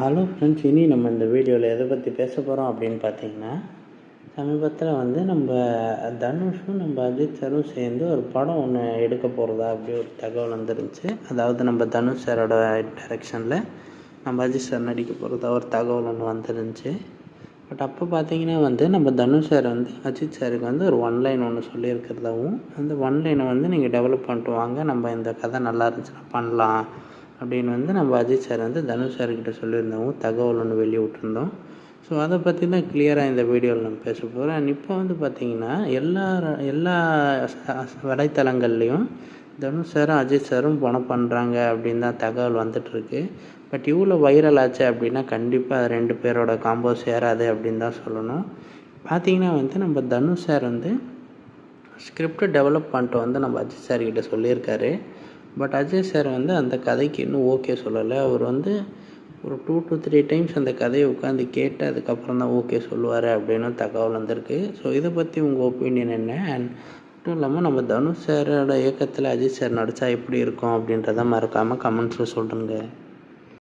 Hello friends, இனி நம்ம இந்த வீடியோவில் எதை பற்றி பேச போகிறோம் அப்படின்னு பார்த்தீங்கன்னா, சமீபத்தில் நம்ம தனுஷும் நம்ம அஜித் சாரும் சேர்ந்து ஒரு படம் ஒன்று எடுக்க போகிறதா அப்படி ஒரு தகவல் வந்துருந்துச்சு. அதாவது நம்ம தனுஷ் சாரோட டைரக்ஷனில் நம்ம அஜித் சார் நடிக்க போகிறதா ஒரு தகவல் ஒன்று வந்துருந்துச்சு. பட் அப்போ பார்த்தீங்கன்னா நம்ம தனுஷ் சார் அஜித் சாருக்கு ஒரு ஒன்லைன் ஒன்று சொல்லியிருக்கிறதாவும், அந்த ஒன்லைனை நீங்கள் டெவலப் பண்ணிட்டு வாங்க, நம்ம இந்த கதை நல்லா இருந்துச்சுன்னா பண்ணலாம் அப்படின்னு நம்ம அஜித் சார் தனுஷ் சார்கிட்ட சொல்லியிருந்தவங்க தகவல் ஒன்று வெளியே விட்டுருந்தோம். ஸோ அதை பற்றி தான் கிளியராக இந்த வீடியோவில் நம்ம பேச போகிறோம். அண்ட் இப்போ பார்த்திங்கன்னா எல்லா வலைத்தளங்கள்லேயும் தனுஷ் சாரும் அஜித் சாரும் படம் பண்ணுறாங்க அப்படின்னு தான் தகவல் வந்துட்டுருக்கு. பட் இவ்வளோ வைரல் ஆச்சு அப்படின்னா கண்டிப்பாக 2 பேரோட காம்போ சேராது அப்படின்னு தான் சொல்லணும். பார்த்திங்கன்னா நம்ம தனுஷ் சார் ஸ்கிரிப்ட் டெவலப் பண்ணிட்டு நம்ம அஜித் சார்கிட்ட சொல்லியிருக்காரு. பட் அஜய் சார் அந்த கதைக்கு இன்னும் ஓகே சொல்லலை. அவர் ஒரு 2 to 3 டைம்ஸ் அந்த கதையை உட்காந்து கேட்டு அதுக்கப்புறம் தான் ஓகே சொல்லுவார் அப்படின்னு தகவல் வந்திருக்கு. ஸோ இதை பற்றி உங்கள் ஒப்பீனியன் என்ன? அண்ட் மட்டும் இல்லாமல் நம்ம தனுஷ் சாரோட இயக்கத்தில் அஜித் சார் நடித்தா எப்படி இருக்கும் அப்படின்றத மறக்காமல் கமெண்ட்ஸில் சொல்லுங்கள்.